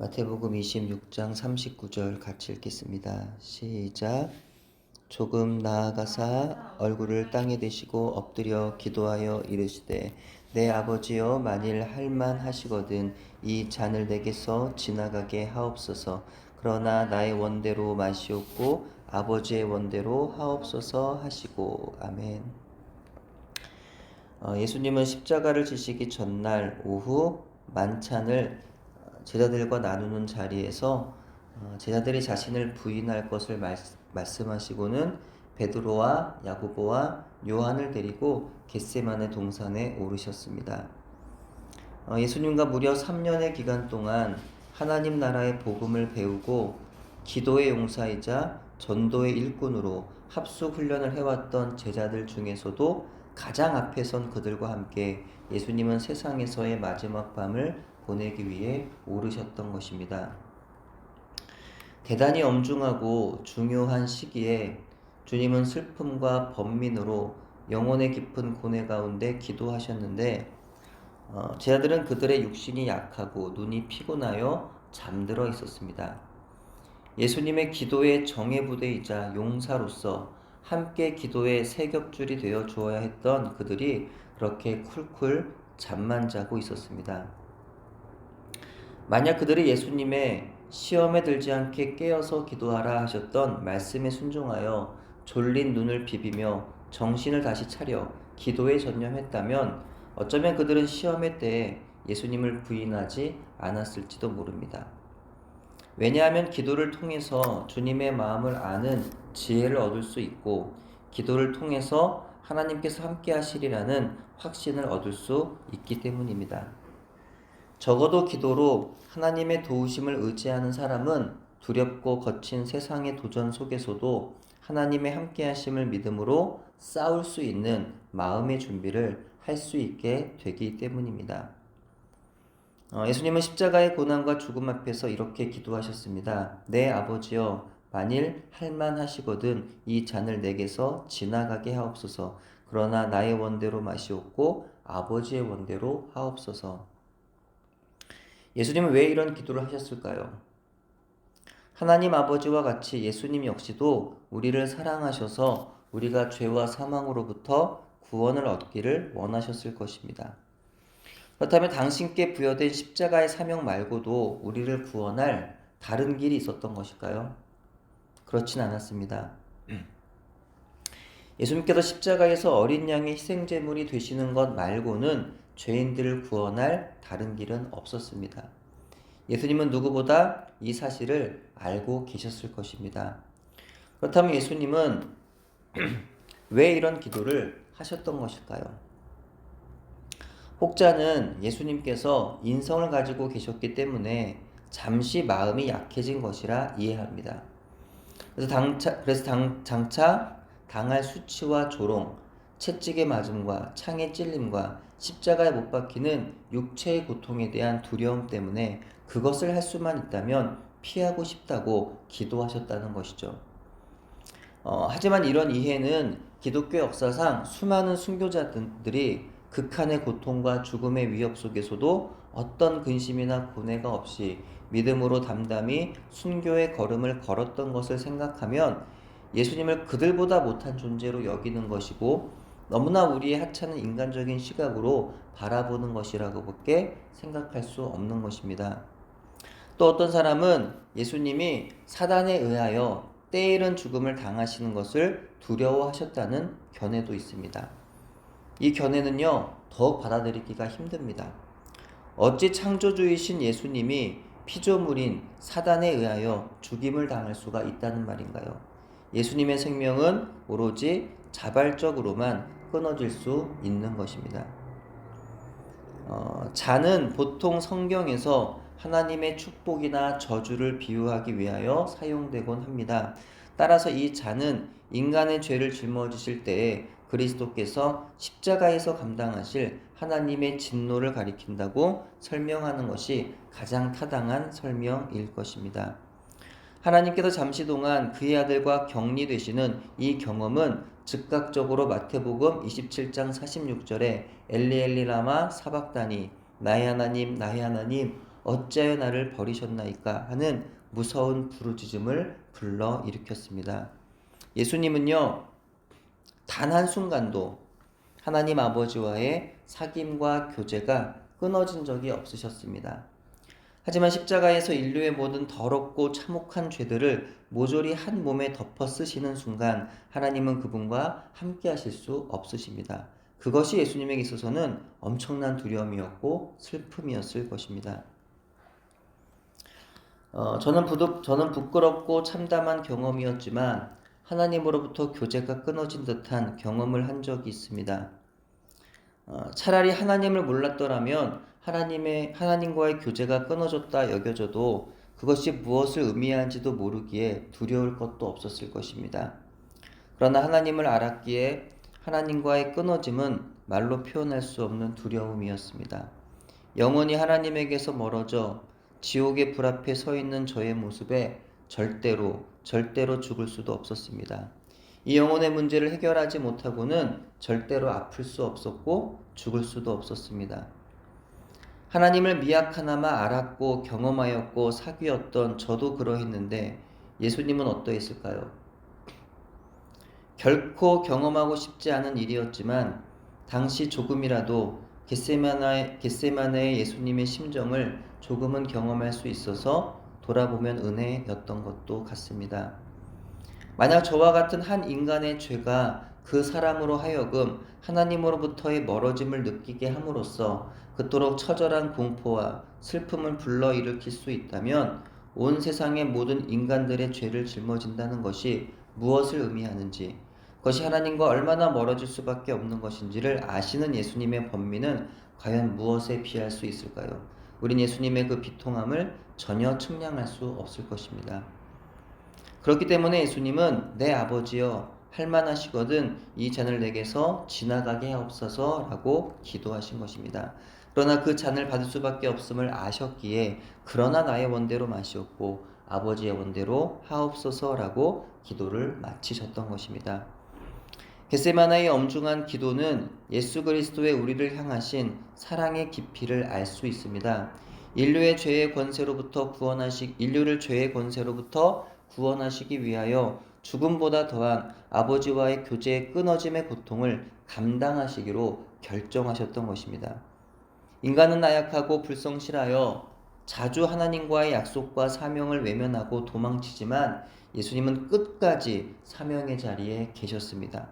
마태복음 26장 39절 같이 읽겠습니다. 시작. 조금 나아가사 얼굴을 땅에 대시고 엎드려 기도하여 이르시되 내 아버지여 만일 할만하시거든 이 잔을 내게서 지나가게 하옵소서. 그러나 나의 원대로 마시옵고 아버지의 원대로 하옵소서 하시고. 아멘. 예수님은 십자가를 지시기 전날 오후 만찬을 제자들과 나누는 자리에서 제자들이 자신을 부인할 것을 말씀하시고는 베드로와 야고보와 요한을 데리고 겟세마네 동산에 오르셨습니다. 예수님과 무려 3년의 기간 동안 하나님 나라의 복음을 배우고 기도의 용사이자 전도의 일꾼으로 합숙 훈련을 해왔던 제자들 중에서도 가장 앞에 선 그들과 함께 예수님은 세상에서의 마지막 밤을 보내기 위해 오르셨던 것입니다. 대단히 엄중하고 중요한 시기에 주님은 슬픔과 번민으로 영혼의 깊은 고뇌 가운데 기도하셨는데 제자들은 그들의 육신이 약하고 눈이 피곤하여 잠들어 있었습니다. 예수님의 기도의 정예부대이자 용사로서 함께 기도의 세겹줄이 되어 주어야 했던 그들이 그렇게 쿨쿨 잠만 자고 있었습니다. 만약 그들이 예수님의 시험에 들지 않게 깨어서 기도하라 하셨던 말씀에 순종하여 졸린 눈을 비비며 정신을 다시 차려 기도에 전념했다면 어쩌면 그들은 시험의 때에 예수님을 부인하지 않았을지도 모릅니다. 왜냐하면 기도를 통해서 주님의 마음을 아는 지혜를 얻을 수 있고 기도를 통해서 하나님께서 함께 하시리라는 확신을 얻을 수 있기 때문입니다. 적어도 기도로 하나님의 도우심을 의지하는 사람은 두렵고 거친 세상의 도전 속에서도 하나님의 함께하심을 믿음으로 싸울 수 있는 마음의 준비를 할 수 있게 되기 때문입니다. 예수님은 십자가의 고난과 죽음 앞에서 이렇게 기도하셨습니다. 내 아버지여 만일 할만하시거든 이 잔을 내게서 지나가게 하옵소서. 그러나 나의 원대로 마시옵고 아버지의 원대로 하옵소서. 예수님은 왜 이런 기도를 하셨을까요? 하나님 아버지와 같이 예수님 역시도 우리를 사랑하셔서 우리가 죄와 사망으로부터 구원을 얻기를 원하셨을 것입니다. 그렇다면 당신께 부여된 십자가의 사명 말고도 우리를 구원할 다른 길이 있었던 것일까요? 그렇진 않았습니다. 예수님께서 십자가에서 어린 양의 희생제물이 되시는 것 말고는 죄인들을 구원할 다른 길은 없었습니다. 예수님은 누구보다 이 사실을 알고 계셨을 것입니다. 그렇다면 예수님은 왜 이런 기도를 하셨던 것일까요? 혹자는 예수님께서 인성을 가지고 계셨기 때문에 잠시 마음이 약해진 것이라 이해합니다. 그래서 장차 당할 수치와 조롱, 채찍에 맞음과 창에 찔림과 십자가에 못 박히는 육체의 고통에 대한 두려움 때문에 그것을 할 수만 있다면 피하고 싶다고 기도하셨다는 것이죠. 하지만 이런 이해는 기독교 역사상 수많은 순교자들이 극한의 고통과 죽음의 위협 속에서도 어떤 근심이나 고뇌가 없이 믿음으로 담담히 순교의 걸음을 걸었던 것을 생각하면 예수님을 그들보다 못한 존재로 여기는 것이고 너무나 우리의 하찮은 인간적인 시각으로 바라보는 것이라고밖에 생각할 수 없는 것입니다. 또 어떤 사람은 예수님이 사단에 의하여 때이른 죽음을 당하시는 것을 두려워하셨다는 견해도 있습니다. 이 견해는요, 더욱 받아들이기가 힘듭니다. 어찌 창조주이신 예수님이 피조물인 사단에 의하여 죽임을 당할 수가 있다는 말인가요? 예수님의 생명은 오로지 자발적으로만 끊어질 수 있는 것입니다. 잔은 보통 성경에서 하나님의 축복이나 저주를 비유하기 위하여 사용되곤 합니다. 따라서 이 잔은 인간의 죄를 짊어지실 때에 그리스도께서 십자가에서 감당하실 하나님의 진노를 가리킨다고 설명하는 것이 가장 타당한 설명일 것입니다. 하나님께서 잠시 동안 그의 아들과 격리되시는 이 경험은 즉각적으로 마태복음 27장 46절에 엘리 엘리 라마 사박다니 나의 하나님 나의 하나님 어찌하여 나를 버리셨나이까 하는 무서운 부르짖음을 불러 일으켰습니다. 예수님은요, 단 한순간도 하나님 아버지와의 사귐과 교제가 끊어진 적이 없으셨습니다. 하지만 십자가에서 인류의 모든 더럽고 참혹한 죄들을 모조리 한 몸에 덮어 쓰시는 순간 하나님은 그분과 함께 하실 수 없으십니다. 그것이 예수님에게 있어서는 엄청난 두려움이었고 슬픔이었을 것입니다. 저는 부끄럽고 참담한 경험이었지만 하나님으로부터 교제가 끊어진 듯한 경험을 한 적이 있습니다. 차라리 하나님을 몰랐더라면 하나님과의 교제가 끊어졌다 여겨져도 그것이 무엇을 의미하는지도 모르기에 두려울 것도 없었을 것입니다. 그러나 하나님을 알았기에 하나님과의 끊어짐은 말로 표현할 수 없는 두려움이었습니다. 영원히 하나님에게서 멀어져 지옥의 불 앞에 서 있는 저의 모습에 절대로 죽을 수도 없었습니다. 이 영혼의 문제를 해결하지 못하고는 절대로 아플 수 없었고 죽을 수도 없었습니다. 하나님을 미약하나마 알았고 경험하였고 사귀었던 저도 그러했는데 예수님은 어떠했을까요? 결코 경험하고 싶지 않은 일이었지만 당시 조금이라도 겟세마네의 예수님의 심정을 조금은 경험할 수 있어서 돌아보면 은혜였던 것도 같습니다. 만약 저와 같은 한 인간의 죄가 그 사람으로 하여금 하나님으로부터의 멀어짐을 느끼게 함으로써 그토록 처절한 공포와 슬픔을 불러일으킬 수 있다면 온 세상의 모든 인간들의 죄를 짊어진다는 것이 무엇을 의미하는지, 그것이 하나님과 얼마나 멀어질 수밖에 없는 것인지를 아시는 예수님의 번민은 과연 무엇에 비할 수 있을까요? 우린 예수님의 그 비통함을 전혀 측량할 수 없을 것입니다. 그렇기 때문에 예수님은 내 아버지여 할만하시거든 이 잔을 내게서 지나가게 하옵소서 라고 기도하신 것입니다. 그러나 그 잔을 받을 수밖에 없음을 아셨기에 그러나 나의 원대로 마시옵고 아버지의 원대로 하옵소서 라고 기도를 마치셨던 것입니다. 겟세마나의 엄중한 기도는 예수 그리스도의 우리를 향하신 사랑의 깊이를 알 수 있습니다. 인류를 죄의 권세로부터 구원하시기 위하여 죽음보다 더한 아버지와의 교제의 끊어짐의 고통을 감당하시기로 결정하셨던 것입니다. 인간은 나약하고 불성실하여 자주 하나님과의 약속과 사명을 외면하고 도망치지만 예수님은 끝까지 사명의 자리에 계셨습니다.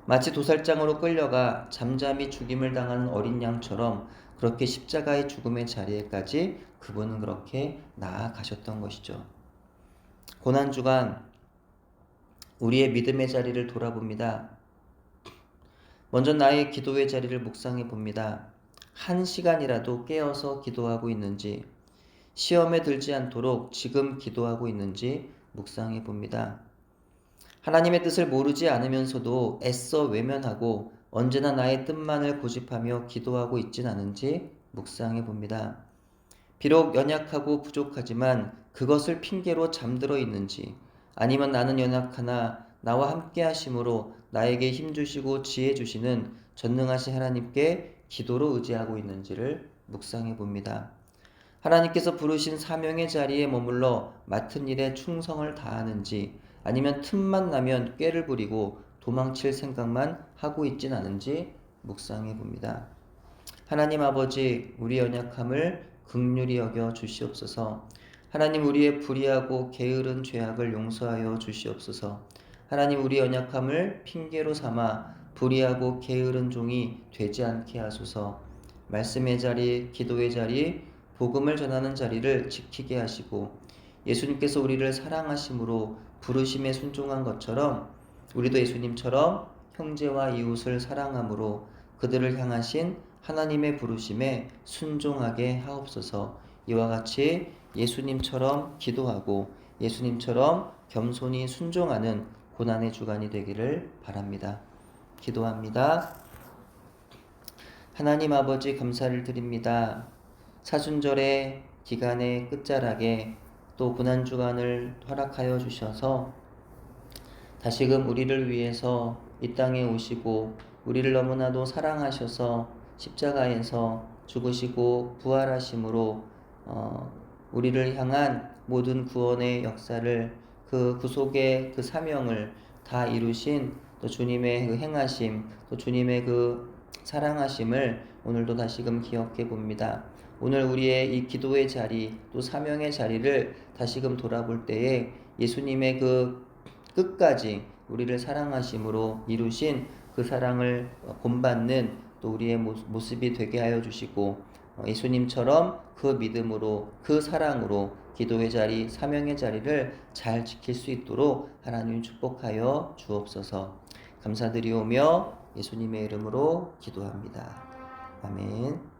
마치 도살장으로 끌려가 잠잠히 죽임을 당하는 어린 양처럼 그렇게 십자가의 죽음의 자리에까지 그분은 그렇게 나아가셨던 것이죠. 고난주간 우리의 믿음의 자리를 돌아봅니다. 먼저 나의 기도의 자리를 묵상해 봅니다. 한 시간이라도 깨어서 기도하고 있는지, 시험에 들지 않도록 지금 기도하고 있는지 묵상해 봅니다. 하나님의 뜻을 모르지 않으면서도 애써 외면하고 언제나 나의 뜻만을 고집하며 기도하고 있진 않은지 묵상해 봅니다. 비록 연약하고 부족하지만 그것을 핑계로 잠들어 있는지, 아니면 나는 연약하나 나와 함께 하심으로 나에게 힘주시고 지혜 주시는 전능하신 하나님께 기도로 의지하고 있는지를 묵상해 봅니다. 하나님께서 부르신 사명의 자리에 머물러 맡은 일에 충성을 다하는지, 아니면 틈만 나면 꾀를 부리고 도망칠 생각만 하고 있진 않은지 묵상해 봅니다. 하나님 아버지, 우리 연약함을 긍휼히 여겨 주시옵소서. 하나님, 우리의 불의하고 게으른 죄악을 용서하여 주시옵소서. 하나님, 우리 연약함을 핑계로 삼아 불의하고 게으른 종이 되지 않게 하소서. 말씀의 자리, 기도의 자리, 복음을 전하는 자리를 지키게 하시고 예수님께서 우리를 사랑하심으로 부르심에 순종한 것처럼 우리도 예수님처럼 형제와 이웃을 사랑함으로 그들을 향하신 하나님의 부르심에 순종하게 하옵소서. 이와 같이 예수님처럼 기도하고 예수님처럼 겸손히 순종하는 고난의 주간이 되기를 바랍니다. 기도합니다. 하나님 아버지, 감사를 드립니다. 사순절의 기간의 끝자락에 또 고난주간을 허락하여 주셔서 다시금 우리를 위해서 이 땅에 오시고 우리를 너무나도 사랑하셔서 십자가에서 죽으시고 부활하심으로 우리를 향한 모든 구원의 역사를, 그 구속의 그 사명을 다 이루신 또 주님의 그 행하심, 또 주님의 그 사랑하심을 오늘도 다시금 기억해 봅니다. 오늘 우리의 이 기도의 자리, 또 사명의 자리를 다시금 돌아볼 때에 예수님의 그 끝까지 우리를 사랑하심으로 이루신 그 사랑을 본받는 또 우리의 모습이 되게 하여 주시고, 예수님처럼 그 믿음으로, 그 사랑으로 기도의 자리, 사명의 자리를 잘 지킬 수 있도록 하나님 축복하여 주옵소서. 감사드리오며 예수님의 이름으로 기도합니다. 아멘.